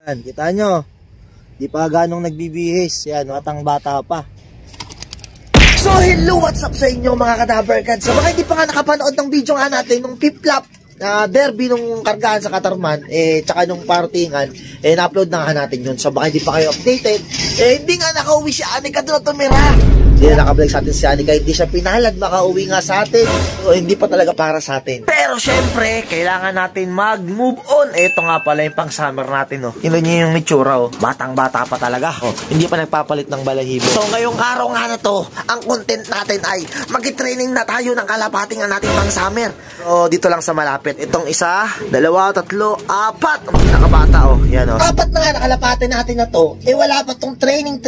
Yan, kita nyo. Di pa ganong nagbibihis. Yan, batang bata pa. So hello, what's up sa inyo mga kadaberkads. So baka hindi pa nga nakapanood ng video nga natin nung piplap derby nung kargaan sa Katarman, tsaka nung partingan, na-upload na nga natin yun. So baka hindi pa kayo updated, hindi nga nakauwi si Anika doon tumira. Hindi na nakablog sa atin si Anika, hindi siya pinalad, makauwi nga sa atin. So hindi pa talaga para sa atin. Pero syempre, kailangan natin mag-move on. Ito nga pala yung pang-summer natin, oh. Tingnan niyo yung itsura, oh. Batang-bata pa talaga, oh. Hindi pa nagpapalit ng balahibo. So ngayong araw nga na to, ang content natin ay mag-training na tayo ng kalapating natin pang-summer. So dito lang sa malapit. Itong isa, dalawa, tatlo, apat. Ang pinakabata, oh. Yan, oh. Apat na nga nakalapate natin na to. Wala pa tong training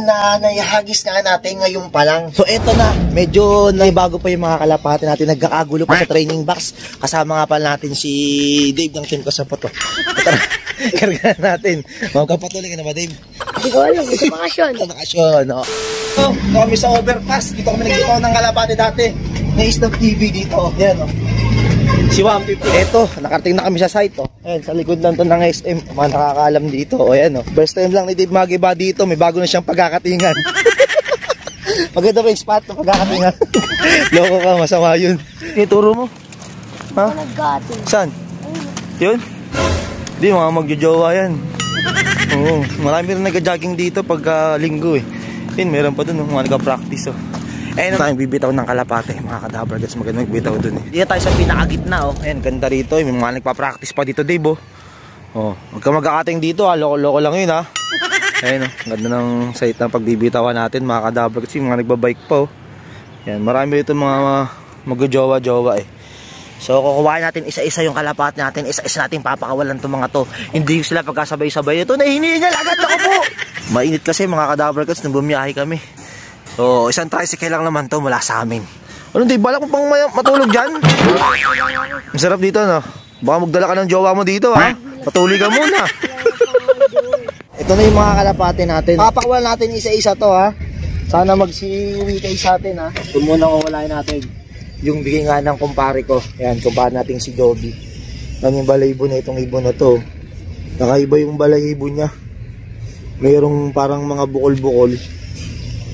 na naihagis nga natin ngayon pa lang. So, eto na. Medyo naibago pa yung mga kalapate natin. Nagkakagulo pa sa training box. Kasama nga pala natin si Dave ng team ko sa poto. Karga natin. Magkapatuloy ka na ba, Dave? Hindi ko alam. Sa bakasyon. Sa bakasyon, oh. So, kami sa overpass. Dito kami nagkita ng kalapate dati. Na-stop TV dito. Yan, oh. Si 150. Eto, nakarating na kami sa site, oh. Ayan, sa likod lang to ng SM. Mga nakakaalam dito, oh. Ayan, oh. First time lang ni Dave magiba dito. May bago na siyang pagkakatingan. Maganda pa yung spot na pagkakatingan. Loko ka, masama yun. Ituro mo. Ha? Saan? Yun? Hindi, mga magjojowa yan. Oo, marami rin nag-jogging dito pagka linggo, eh. Yun, meron pa dun, mga nag-practice, oh. Ayan tayong bibitaw ng kalapate, mga kadaberkads, maganda magbitaw dun, eh. Dito tayo sa pinakagitna, oh. Ayan, ganda rito, may mga nagpa-practice pa dito, Dave, oh. Oh, huwag ka mag-akating dito, ha. Loko-loko lang yun, ha. Ayan, oh. Ganda ng site ng pagbibitawan natin, mga kadaberkads, mga nagbabike pa, oh. Ayan, marami dito mga mag-jowa-jowa, eh. So, kukuhain natin isa-isa yung kalapate natin, isa-isa natin papakawalan itong mga to. Hindi sila pagkasabay-sabay. Ito, nahihinihingal agad ako po. Mainit kasi, mga kadaberkads, nung bumiyahe kami. So, isang tricycle lang naman to mula sa amin. Ano, di balak mo pang matulog dyan? Masarap dito, no? Baka magdala ka ng jowa mo dito, ha? Patuloy ka muna. Ito na yung mga kalapate natin. Papakawalan natin isa-isa to, ha? Sana magsiwi kayo sa atin, ha? Ito muna kawalain natin. Yung bigay nga ng kumpare ko. Ayan, kumpare natin si Joby. Ang yung balahibo na itong ibon na to. Nakaiba yung balahibo niya. Mayroong parang mga bukol-bukol.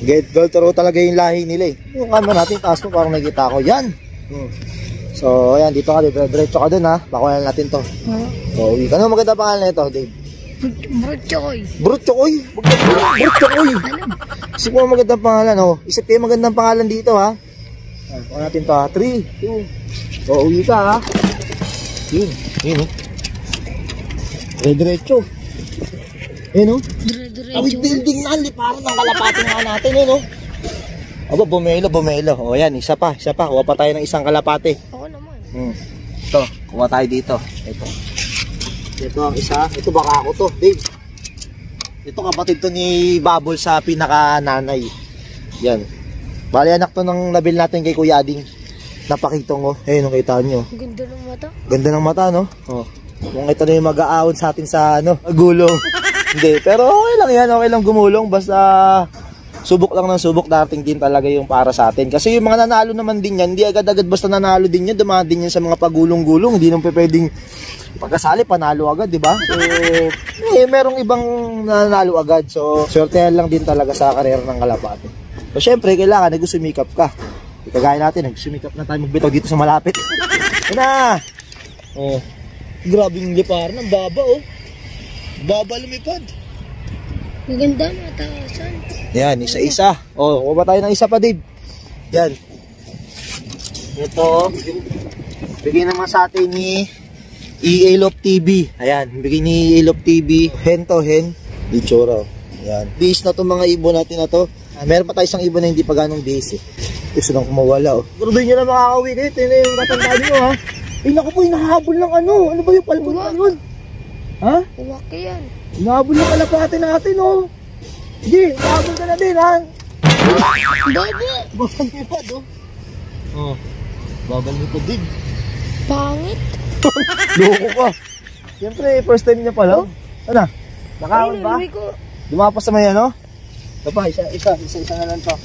Galtaro talaga yung lahi nila, eh. Yung camera natin, taas mo parang nakikita ko. Yan! So, ayan, dito ka, diretso ka dun, ha? Pakulan natin to. So, ano maganda pangalan na ito, Dave? Brutchokoy. Brutchokoy? Brutchokoy! Isip mo magandang pangalan, oh. Isip kayo magandang pangalan dito, ha? Pakulan natin to, ha? 3, 2. So, uwi ka, ha? Yun, yun, oh. Diretso. Yun, oh. Awit building na, liparan ng kalapate nga natin, no? Aba, bumelo. O yan, isa pa. Kuha pa tayo ng isang kalapate. Oo naman. Ito, kuha tayo dito. Ito ang isa. Ito baka ako to, Dave. Ito kapatid to ni Babol sa pinaka-nanay. Yan. Bali, anak to ng nabil natin kay Kuya Ading. Napakitong, oh. Ayun, nakita nyo. Ganda ng mata. Ganda ng mata, no? Oh. Kung ito na yung mag-aawon sa atin sa, gulong. Hindi, pero okay lang yan, okay lang gumulong, basta subok lang ng subok, darating din talaga yung para sa atin. Kasi yung mga nanalo naman din yan, hindi agad-agad basta nanalo din yan, dumaan din yan sa mga pagulong-gulong, hindi naman pwedeng pagkasali, panalo agad, di ba? So, merong ibang nanalo agad, so swertehan lang din talaga sa karera ng kalapate. So, syempre, kailangan nag-sumikap ka. Ikagaya natin, nag-sumikap na tayo magbitaw dito sa malapit. Yan na! Oh, grabe yung liparan, ang baba, oh. Baba lumipad. Ang ganda, mataasan. Yan, isa-isa. O, kuha tayo ng isa pa, Dave. Yan. Ito. Bigay naman sa atin ni EA Love TV. Ayan, bigay ni EA Love TV. Hen to, hen. Itsura. Yan. Bihis na itong mga ibon natin na to. Meron pa tayo isang ibon na hindi pa ganong bihis, eh. Gusto nang kumawala, oh. Pero doon nyo na makakawi kayo. Ito na yung katandaan nyo, ha. Ay, naku po, hinahabol ng ano. Ano ba yung palpon na yun? Ha? Uwaki yan. Hinahabol yung kalapate natin, oh. Sige, hinahabol ka na din, ha? Baby! Babal mo pa, do? Oh, babal mo pa din. Pangit. Loko ka. Siyempre, first time niya pala. Ano? Nakahon ba? Dumapas naman yan, no? Ito pa, isa na lang to.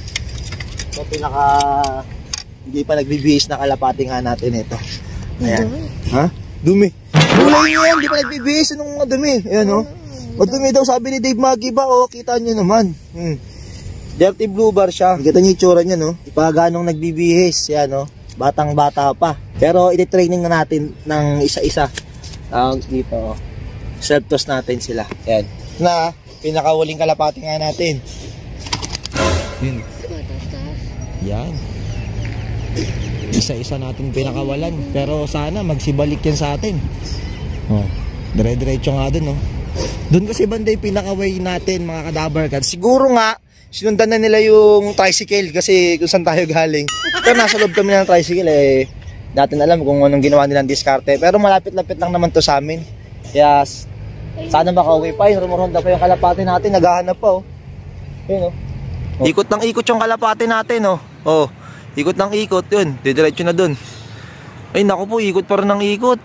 Ito pinaka hindi pa nagbibihis na kalapate nga natin ito. Ayan. Ha? Dumi. Kulay niya yan, hindi pa nagbibihis. Anong dumi? Ayan, no? Madumi daw sabi ni Dave Maggie ba, oh, kita nyo naman. Dirty blue bar siya. Kita nyo yung tsura niya, no? Ipaganong nagbibihis, yan, no? Batang-bata pa. Pero iti-training na natin ng isa-isa. Tawag dito, oh. Self-toss natin sila. Yan. Na, pinakawaling kalapati nga natin. Yun. Yan. Isa-isa natin pinakawalan. Pero sana magsibalik yan sa atin. Oh, dire-diretso nga dun, no? Doon kasi banda yung pinakaway natin, mga kadabar cats. Siguro nga, sinundan na nila yung tricycle kasi kung saan tayo galing. Pero nasa loob kami ng tricycle, eh. Natin alam kung anong ginawa nilang diskarte. Pero malapit-lapit lang naman to sa amin. Yes. Sana makauwi pa. Rumoronda pa yung kalapati natin. Naghahanap pa, oh. Yun, oh. Ikot ng ikot yung kalapati natin, oh. Oh, ikot ng ikot, yun. Didiretso na dun. Ay, naku po, ikot pa rin ng ikot.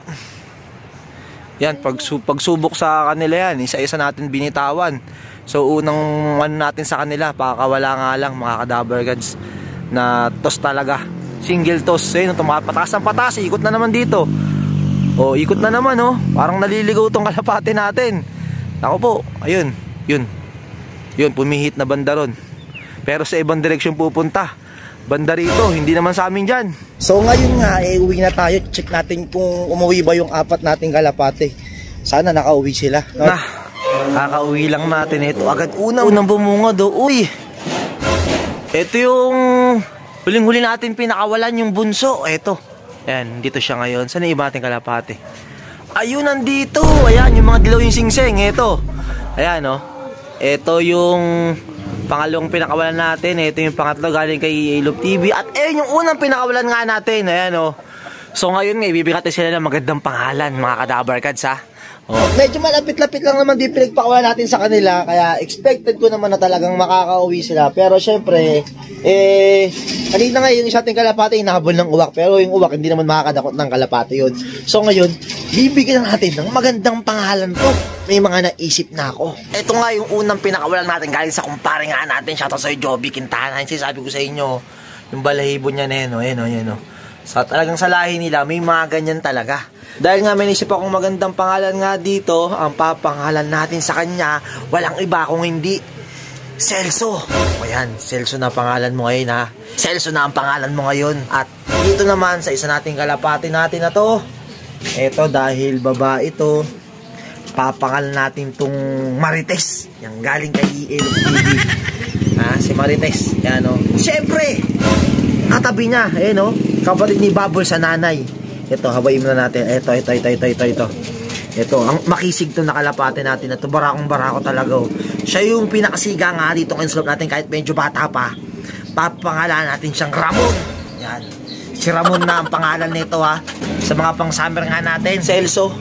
Yan, pagsubok sa kanila yan, isa-isa natin binitawan. So, unang ano natin sa kanila, pakakawala nga lang, mga kadabar gods, na toss talaga. Single toss. Ayun, pataas ng pataas, ikot na naman dito. O, ikot na naman, oh. Parang naliligaw tong kalapati natin. Naku po, ayun, yun. Yun, pumihit na banda ron. Pero sa ibang direksyon pupunta. Banda rito, hindi naman sa amin dyan. So ngayon nga, uwi na tayo. Check natin kung umuwi ba yung apat nating kalapate. Sana nakauwi sila, no? Nakauwi lang natin. Ito agad unang bumunga do. Uy, ito yung huling-huli natin pinakawalan, yung bunso. Ito, ayan, dito siya ngayon. Saan yung iba nating kalapate? Ayun, nandito. Ayan, yung mga dilaw yung singseng. Ito, ayan, oh. Ito yung pangalawang pinakawalan natin. Ito yung pangatlo galing kay Love TV. At ayun yung unang pinakawalan nga natin. Ayan, oh. So ngayon nga, ibibigatan sila ng magandang pangalan, mga kadabar cats, ha. Oh. Medyo malapit-lapit lang naman din pinagpakawalan natin sa kanila. Kaya expected ko naman na talagang makakauwi sila. Pero syempre, kanina nga yung isa ating kalapate inahabol ng uwak. Pero yung uwak hindi naman makakadakot ng kalapate yun. So ngayon, bibigyan natin ng magandang pangalan to. May mga naisip na ako. Ito nga yung unang pinakawalan natin galing sa kumpare nga natin. Shoutout sa'yo, Joby Quintana. Sabi ko sa inyo, yung balahibo niya na yun, oh. Sa talagang sa lahi nila, may mga ganyan talaga. Dahil nga may naisip akong magandang pangalan nga dito, ang papangalan natin sa kanya, walang iba kung hindi Celso. O yan, Celso na pangalan mo ngayon, ha. Celso na ang pangalan mo ngayon. At dito naman sa isa nating kalapati natin na to, eto dahil babae ito, papangalan natin tong Marites. Yang galing kay Love TV. Si Marites. Yan, o. Siyempre, katabi niya, ayan, o. Kapatid ni Bubble sa nanay. Ito, hawain mo na natin. Ito. Ito, ang makisig to na kalapate natin. Ito, barakong-barako talaga, oh. Siya yung pinakasiga nga dito ng slope natin kahit medyo bata pa. Papangalan natin siyang Ramon. Yan. Si Ramon na ang pangalan nito, ha. Sa mga pang-summer nga natin, Celso,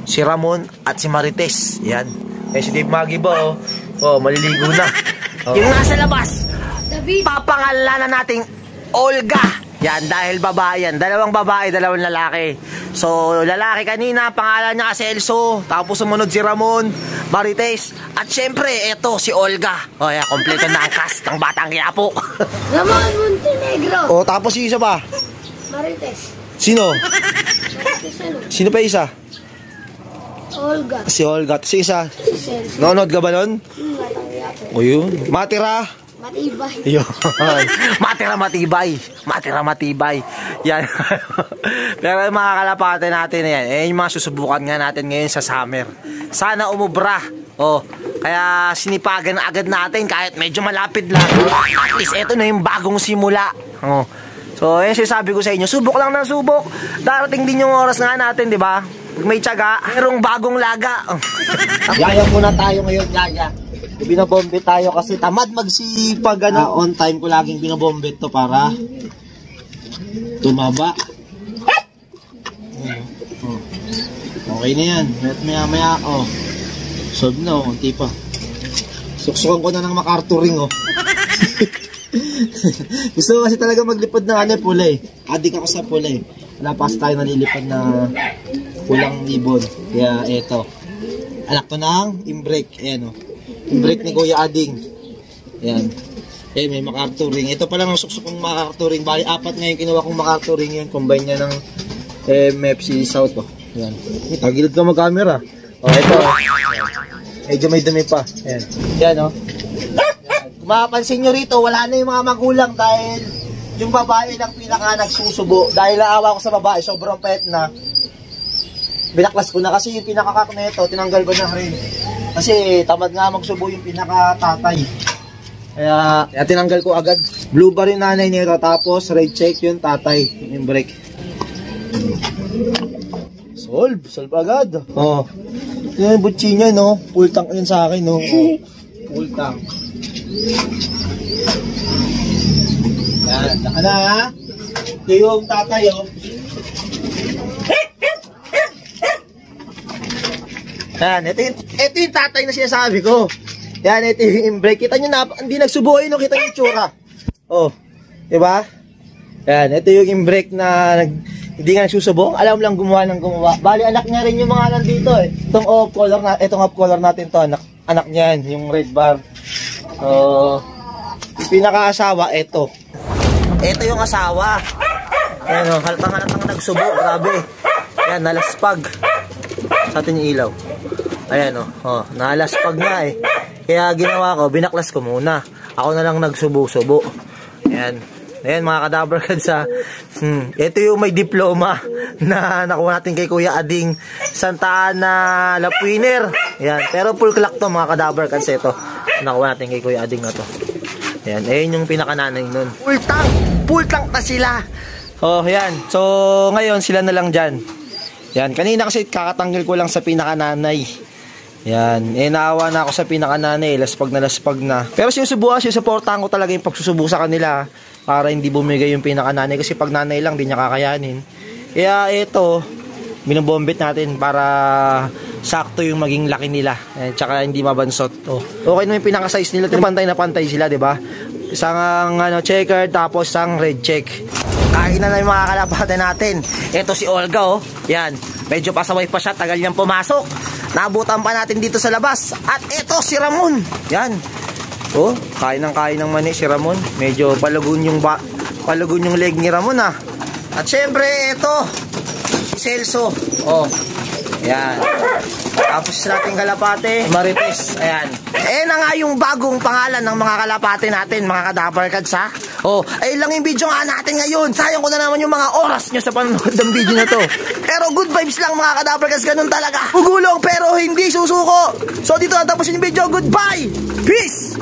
si Ramon at si Marites. Yan. Si Dave Maggie ba, oh. Oh, maliligo na. Oh. Yung nasa labas, David, papangalanan nating Olga. Yan, dahil babae yan. Dalawang babae, dalawang lalaki. So, lalaki kanina, pangalan niya kasi Elso. Tapos sumunod si Ramon, Marites. At syempre, eto, si Olga. O, yan, kompleto na ang cast ng Batang Quiapo. Ramon Montenegro. O, tapos si isa pa? Marites. Sino? Marites ano? Sino pa isa? Olga. Si Olga. Si isa? Si Celso. Nonod ka ba nun? Batang Quiapo. O yun. Matira? Matibay. Yun. Matira matibay. Yan. Pero yung mga kalapate natin yan, yung mga susubukan nga natin ngayon sa summer. Sana umubra. Oh, kaya sinipagan agad natin kahit medyo malapit lang. At least ito na yung bagong simula. Oh. So, yun sinasabi ko sa inyo, subok lang ng subok. Darating din yung oras nga natin, di ba? May tiyaga, mayroong bagong laga. Yaya muna tayo ngayon, yaya. Binabombe tayo kasi tamad magsipag, ano. On time ko laging binabombe to para tumaba. Okay na yan. Maya, oh. Solve na, oh. Hindi pa. Suksukan ko na ng MacArthur ring, oh. Gusto ko kasi talaga maglipad ng ano, pula, eh. Adik ako sa pula, eh. Wala pa tayo nalilipad na pulang ibon. Kaya, eto. Anak to ng imbrake. Ayan, oh. Imbrake ni Kuya Ading. Ayan. May MacArthur ring. Ito pala ng suksukong MacArthur ring. Bali, 4 ngayon kinuha kong MacArthur ring yun. Combine niya ng MFC South, oh. Ayan. Tagilid ka mag-camera. Oh, ito. Medyo may dumi pa. Ayan. Yan, oh. Kung mapapansin nyo rito, wala na yung mga magulang dahil yung babae lang pinaka nagsusubo. Dahil naawa ko sa babae, sobrang pet na. Binaklas ko na kasi yung pinakakak na ito, tinanggal ko na rin. Kasi tamad nga magsubo yung pinaka-tatay. Kaya tinanggal ko agad. Blue bar yung nanay nito, tapos red check yung tatay, yung brake. Solve agad. Oh. Yung butchi niya, no? Full tank yun sa akin, no? Oh. Full tank. Yan, naka na, ha? Ito yung tatay, oh. Yan, ito yung tatay na sinasabi ko. Yan, ito yung brake. Kita nyo na, hindi nagsubuhay, no? Kita nyo yung tsura. Oh, diba? Yan, ito yung brake na hindi nga nagsusubo. Alam lang gumawa. Bali, anak niya rin yung mga nandito, eh. Itong off color natin to, anak niya yan, yung red bar. So, yung pinaka-asawa, ito. Ito yung asawa. Ayan, oh, halatang nagsubo, grabe. Ayan, nalaspag. Sa atin yung ilaw. Ayan, oh, nalaspag na, eh. Kaya ginawa ko, binaklas ko muna. Ako na lang nagsubo-subo. Ayan. Ayan, mga kadaver kadsa. Ito yung may diploma na nakuha natin kay Kuya Ading Santa Ana Lapwiner. Ayan. Pero full clock to, mga kadaver kadsa ito. Nakuha natin kay Kuya Ading na to. Ayan. Ayan yung pinakananay nun. Full tank na sila. Oh, ayan. So, ngayon sila na lang dyan. Ayan. Kanina kasi kakatanggal ko lang sa pinakananay. Yan, naawa na ako sa pinakananay, laspag na. Pero sinusuportahan ko talaga yung pagsusubo sa kanila para hindi bumigay yung pinakananay kasi pag nanay lang, di niya kakayanin. Kaya ito, binubombit natin para sakto yung maging laki nila. Tsaka hindi mabansot. Oh. Okay na yung pinaka-size nila, pantay na pantay sila, di ba? Isang checker, tapos isang red check. Kain na yung mga kalapate natin. Ito si Olga, oh. Yan, medyo pasaway pa siya, tagal niyang pumasok. Nabutan pa natin dito sa labas. At ito si Ramon. Yan. Oh, kain ng mani si Ramon. Medyo palagun yung leg ni Ramon, ah. At syempre ito si Celso. Oh. Yan. Tapos nating kalapate, Marites. Ayan. Na nga yung bagong pangalan ng mga kalapate natin, mga kadaver kadsa. Oh, ay lang yung video nga natin ngayon. Sayang ko na naman yung mga oras nyo sa panonood ng video na to. Pero good vibes lang, mga kadaver kadsa, ganun talaga. Gugulong pero hindi susuko. So dito natapusin yung video. Goodbye. Peace.